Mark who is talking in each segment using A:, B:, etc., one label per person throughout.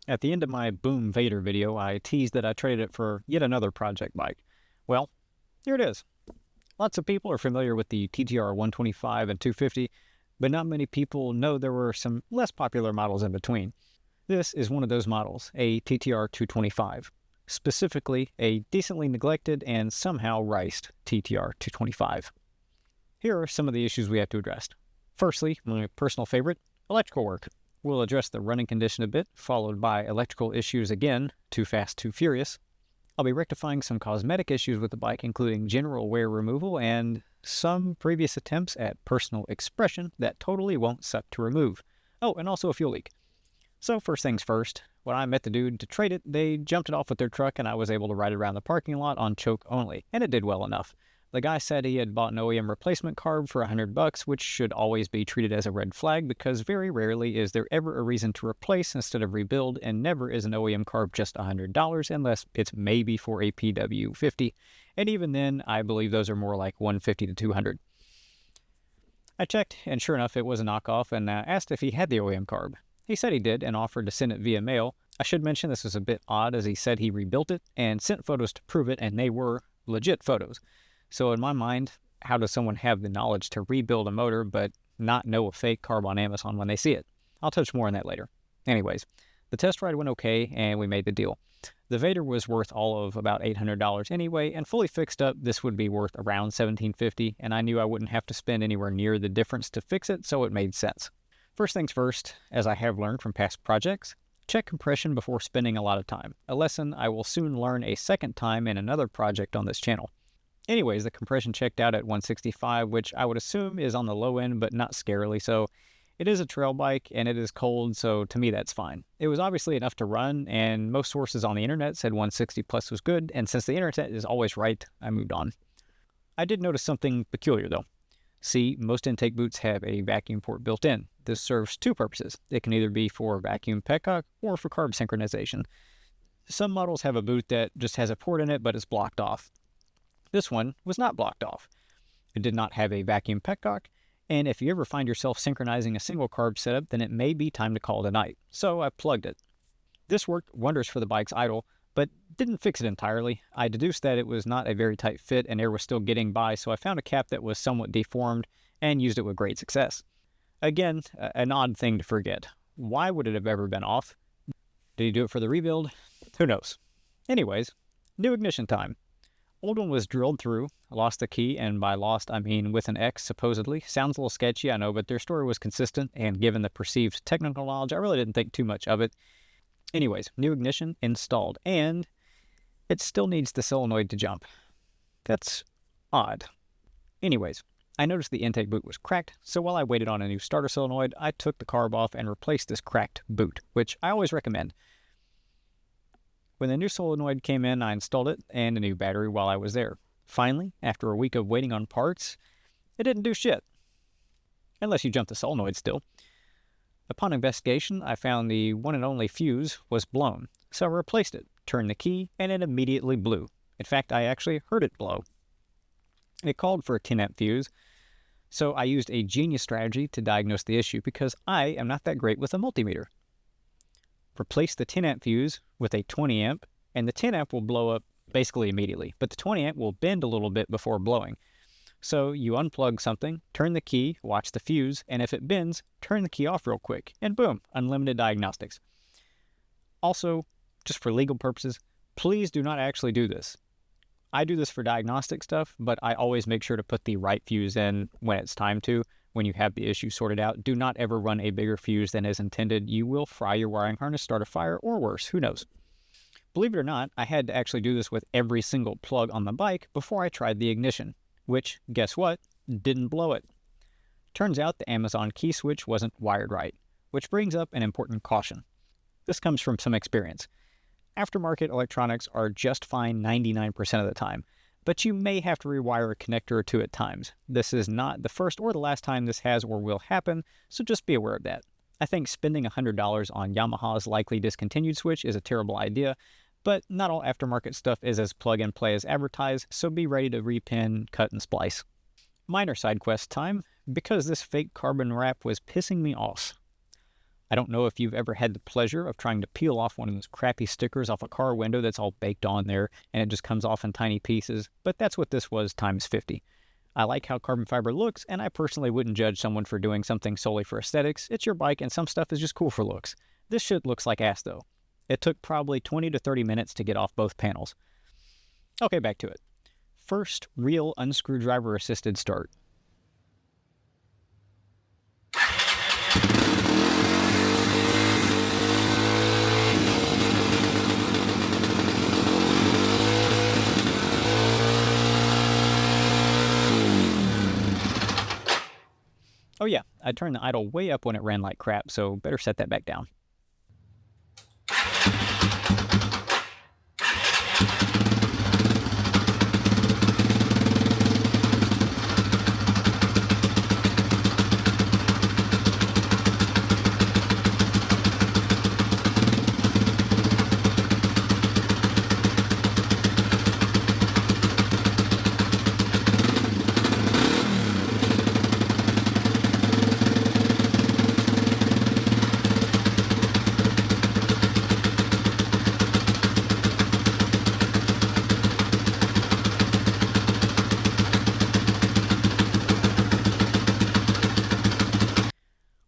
A: At the end of my Boom Vader video, I teased that I traded it for yet another project bike. Well, here it is. Lots of people are familiar with the TTR 125 and 250, but not many people know there were some less popular models in between. This is one of those models, a TTR 225, specifically a decently neglected and somehow riced TTR 225. Here are some of the issues we have to address. Firstly, my personal favorite, electrical work. We'll address the running condition a bit, followed by electrical issues again, too fast, too furious. I'll be rectifying some cosmetic issues with the bike, including general wear removal and some previous attempts at personal expression that totally won't suck to remove. Oh, and also a fuel leak. So first things first, when I met the dude to trade it, they jumped it off with their truck and I was able to ride it around the parking lot on choke only, and it did well enough. The guy said he had bought an OEM replacement carb for $100, which should always be treated as a red flag because very rarely is there ever a reason to replace instead of rebuild, and never is an OEM carb just $100 unless it's maybe for a PW50, and even then I believe those are more like $150 to $200. I checked, and sure enough it was a knockoff, and asked if he had the OEM carb. He said he did and offered to send it via mail. I should mention this was a bit odd as he said he rebuilt it and sent photos to prove it, and they were legit photos. So in my mind, how does someone have the knowledge to rebuild a motor but not know a fake carb on Amazon when they see it? I'll touch more on that later. Anyways, the test ride went okay and we made the deal. The Vader was worth all of about $800 anyway, and fully fixed up this would be worth around $1,750, and I knew I wouldn't have to spend anywhere near the difference to fix it, so it made sense. First things first, as I have learned from past projects, check compression before spending a lot of time, a lesson I will soon learn a second time in another project on this channel. Anyways, the compression checked out at 165, which I would assume is on the low end, but not scarily so. It is a trail bike, and it is cold, so to me that's fine. It was obviously enough to run, and most sources on the internet said 160 plus was good, and since the internet is always right, I moved on. I did notice something peculiar though. See, most intake boots have a vacuum port built in. This serves two purposes. It can either be for vacuum petcock or for carb synchronization. Some models have a boot that just has a port in it, but it's blocked off. This one was not blocked off. It did not have a vacuum petcock, and if you ever find yourself synchronizing a single carb setup, then it may be time to call it a night. So I plugged it. This worked wonders for the bike's idle, but didn't fix it entirely. I deduced that it was not a very tight fit and air was still getting by, so I found a cap that was somewhat deformed and used it with great success. Again, an odd thing to forget. Why would it have ever been off? Did he do it for the rebuild? Who knows? Anyways, new ignition time. Old one was drilled through, lost the key, and by lost I mean with an X supposedly. Sounds a little sketchy, I know, but their story was consistent, and given the perceived technical knowledge, I really didn't think too much of it. Anyways, new ignition installed, and it still needs the solenoid to jump. That's odd. Anyways, I noticed the intake boot was cracked, so while I waited on a new starter solenoid, I took the carb off and replaced this cracked boot, which I always recommend. When the new solenoid came in, I installed it and a new battery while I was there. Finally, after a week of waiting on parts, it didn't do shit. Unless you jump the solenoid still. Upon investigation, I found the one and only fuse was blown, so I replaced it, turned the key, and it immediately blew. In fact, I actually heard it blow. It called for a 10 amp fuse, so I used a genius strategy to diagnose the issue because I am not that great with a multimeter. Replace the 10 amp fuse with a 20 amp, and the 10 amp will blow up basically immediately, but the 20 amp will bend a little bit before blowing. So you unplug something, turn the key, watch the fuse, and if it bends, turn the key off real quick, and boom, unlimited diagnostics. Also, just for legal purposes, please do not actually do this. I do this for diagnostic stuff, but I always make sure to put the right fuse in when it's time to. When you have the issue sorted out, do not ever run a bigger fuse than is intended. You will fry your wiring harness, start a fire, or worse, who knows. Believe it or not, I had to actually do this with every single plug on the bike before I tried the ignition, which, guess what, didn't blow it. Turns out the Amazon key switch wasn't wired right, which brings up an important caution. This comes from some experience. Aftermarket electronics are just fine 99% of the time, but you may have to rewire a connector or two at times. This is not the first or the last time this has or will happen, so just be aware of that. I think spending $100 on Yamaha's likely discontinued switch is a terrible idea, but not all aftermarket stuff is as plug-and-play as advertised, so be ready to repin, cut, and splice. Minor side quest time, because this fake carbon wrap was pissing me off. I don't know if you've ever had the pleasure of trying to peel off one of those crappy stickers off a car window that's all baked on there and it just comes off in tiny pieces, but that's what this was times 50. I like how carbon fiber looks, and I personally wouldn't judge someone for doing something solely for aesthetics. It's your bike, and some stuff is just cool for looks. This shit looks like ass, though. It took probably 20 to 30 minutes to get off both panels. Okay, back to it. First, real unscrewdriver assisted start. Oh yeah, I turned the idle way up when it ran like crap, so better set that back down.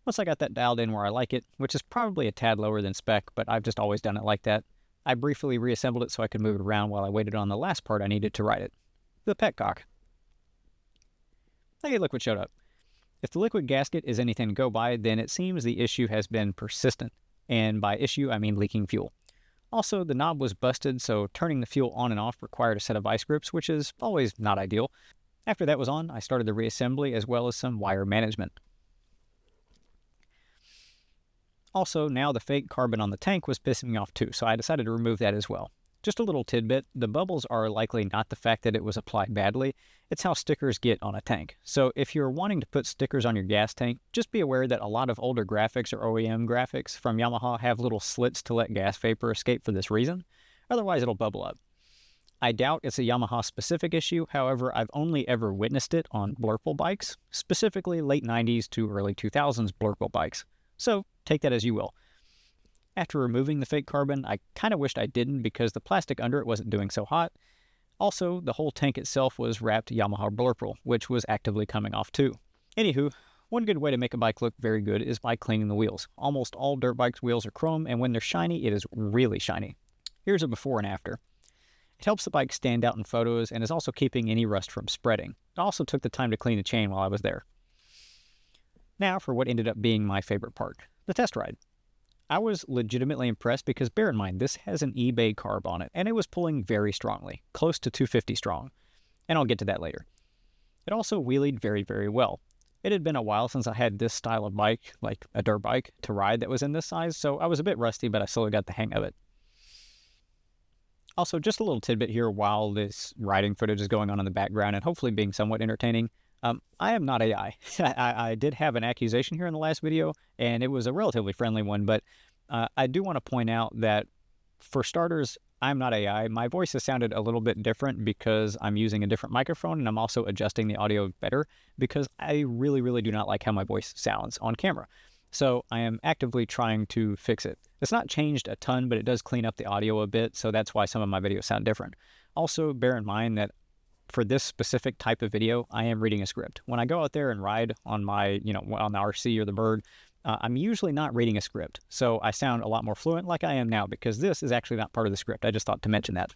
A: Once I got that dialed in where I like it, which is probably a tad lower than spec, but I've just always done it like that, I briefly reassembled it so I could move it around while I waited on the last part I needed to ride it, the petcock. Hey, look what showed up. If the liquid gasket is anything to go by, then it seems the issue has been persistent, and by issue I mean leaking fuel. Also, the knob was busted, so turning the fuel on and off required a set of vice grips, which is always not ideal. After that was on, I started the reassembly as well as some wire management. Also, now the fake carbon on the tank was pissing me off too, so I decided to remove that as well. Just a little tidbit, the bubbles are likely not the fact that it was applied badly, it's how stickers get on a tank. So if you're wanting to put stickers on your gas tank, just be aware that a lot of older graphics or OEM graphics from Yamaha have little slits to let gas vapor escape for this reason. Otherwise it'll bubble up. I doubt it's a Yamaha specific issue, however I've only ever witnessed it on Blurple bikes, specifically late 90s to early 2000s Blurple bikes. So take that as you will. After removing the fake carbon, I kind of wished I didn't because the plastic under it wasn't doing so hot. Also, the whole tank itself was wrapped Yamaha Blurple, which was actively coming off too. Anywho, one good way to make a bike look very good is by cleaning the wheels. Almost all dirt bikes' wheels are chrome, and when they're shiny, it is really shiny. Here's a before and after. It helps the bike stand out in photos and is also keeping any rust from spreading. I also took the time to clean the chain while I was there. Now for what ended up being my favorite part, the test ride. I was legitimately impressed because bear in mind, this has an eBay carb on it, and it was pulling very strongly, close to 250 strong, and I'll get to that later. It also wheelied very, very well. It had been a while since I had this style of bike, like a dirt bike, to ride that was in this size, so I was a bit rusty, but I slowly got the hang of it. Also, just a little tidbit here while this riding footage is going on in the background and hopefully being somewhat entertaining. I am not AI. I did have an accusation here in the last video, and it was a relatively friendly one, but I do want to point out that, for starters, I'm not AI. My voice has sounded a little bit different because I'm using a different microphone, and I'm also adjusting the audio better because I really, really do not like how my voice sounds on camera. So I am actively trying to fix it. It's not changed a ton, but it does clean up the audio a bit, so that's why some of my videos sound different. Also, bear in mind that for this specific type of video, I am reading a script. When I go out there and ride on my, on the RC or the Bird, I'm usually not reading a script. So I sound a lot more fluent like I am now because this is actually not part of the script. I just thought to mention that.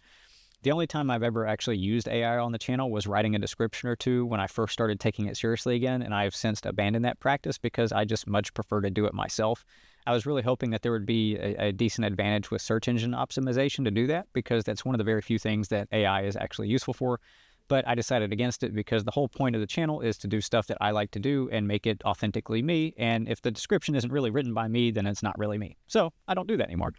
A: The only time I've ever actually used AI on the channel was writing a description or two when I first started taking it seriously again, and I've since abandoned that practice because I just much prefer to do it myself. I was really hoping that there would be a decent advantage with search engine optimization to do that because that's one of the very few things that AI is actually useful for. But I decided against it because the whole point of the channel is to do stuff that I like to do and make it authentically me. And if the description isn't really written by me, then it's not really me. So I don't do that anymore.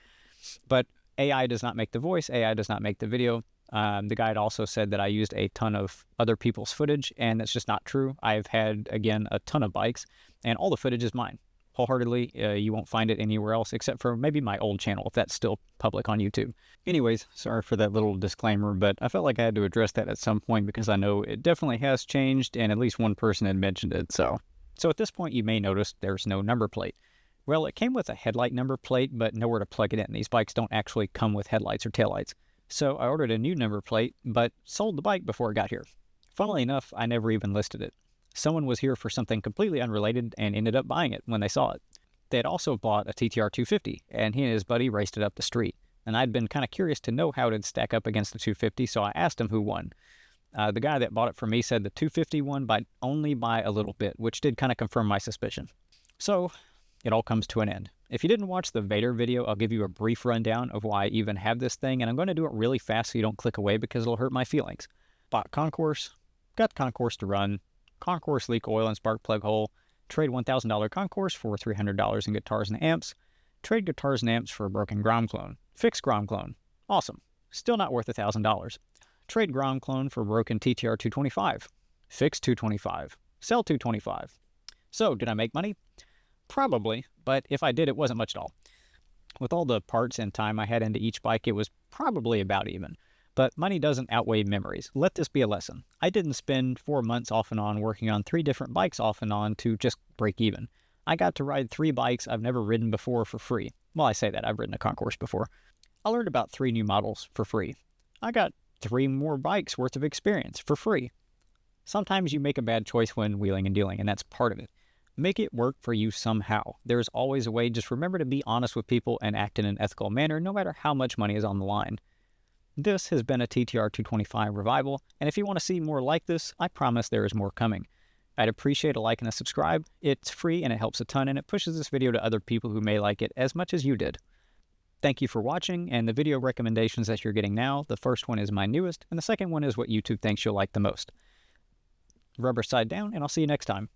A: But AI does not make the voice. AI does not make the video. The guide also said that I used a ton of other people's footage, and that's just not true. I've had, again, a ton of bikes, and all the footage is mine. Wholeheartedly, you won't find it anywhere else except for maybe my old channel, if that's still public on YouTube. Anyways, sorry for that little disclaimer, but I felt like I had to address that at some point because I know it definitely has changed, and at least one person had mentioned it. So at this point, you may notice there's no number plate. Well, it came with a headlight number plate, but nowhere to plug it in. These bikes don't actually come with headlights or taillights. So I ordered a new number plate, but sold the bike before it got here. Funnily enough, I never even listed it. Someone was here for something completely unrelated and ended up buying it when they saw it. They had also bought a TTR 250, and he and his buddy raced it up the street. And I'd been kind of curious to know how it'd stack up against the 250, so I asked him who won. The guy that bought it for me said the 250 won only by a little bit, which did kind of confirm my suspicion. So it all comes to an end. If you didn't watch the Vader video, I'll give you a brief rundown of why I even have this thing, and I'm going to do it really fast so you don't click away because it'll hurt my feelings. Bought Concourse, got Concourse to run, Concourse leak oil and spark plug hole, trade $1,000 Concourse for $300 in guitars and amps, trade guitars and amps for a broken Grom clone, fix Grom clone, awesome, still not worth $1,000. Trade Grom clone for broken TTR 225, fix 225, sell 225. So, did I make money? Probably, but if I did, it wasn't much at all. With all the parts and time I had into each bike, it was probably about even. But money doesn't outweigh memories. Let this be a lesson. I didn't spend 4 months off and on working on 3 different bikes off and on to just break even. I got to ride 3 bikes I've never ridden before for free. Well, I say that, I've ridden a Concourse before. I learned about 3 new models for free. I got 3 more bikes worth of experience for free. Sometimes you make a bad choice when wheeling and dealing, and that's part of it. Make it work for you somehow. There's always a way. Just remember to be honest with people and act in an ethical manner, no matter how much money is on the line. This has been a TTR 225 revival, and if you want to see more like this, I promise there is more coming. I'd appreciate a like and a subscribe. It's free and it helps a ton, and it pushes this video to other people who may like it as much as you did. Thank you for watching, and the video recommendations that you're getting now, the first one is my newest, and the second one is what YouTube thinks you'll like the most. Rubber side down, and I'll see you next time.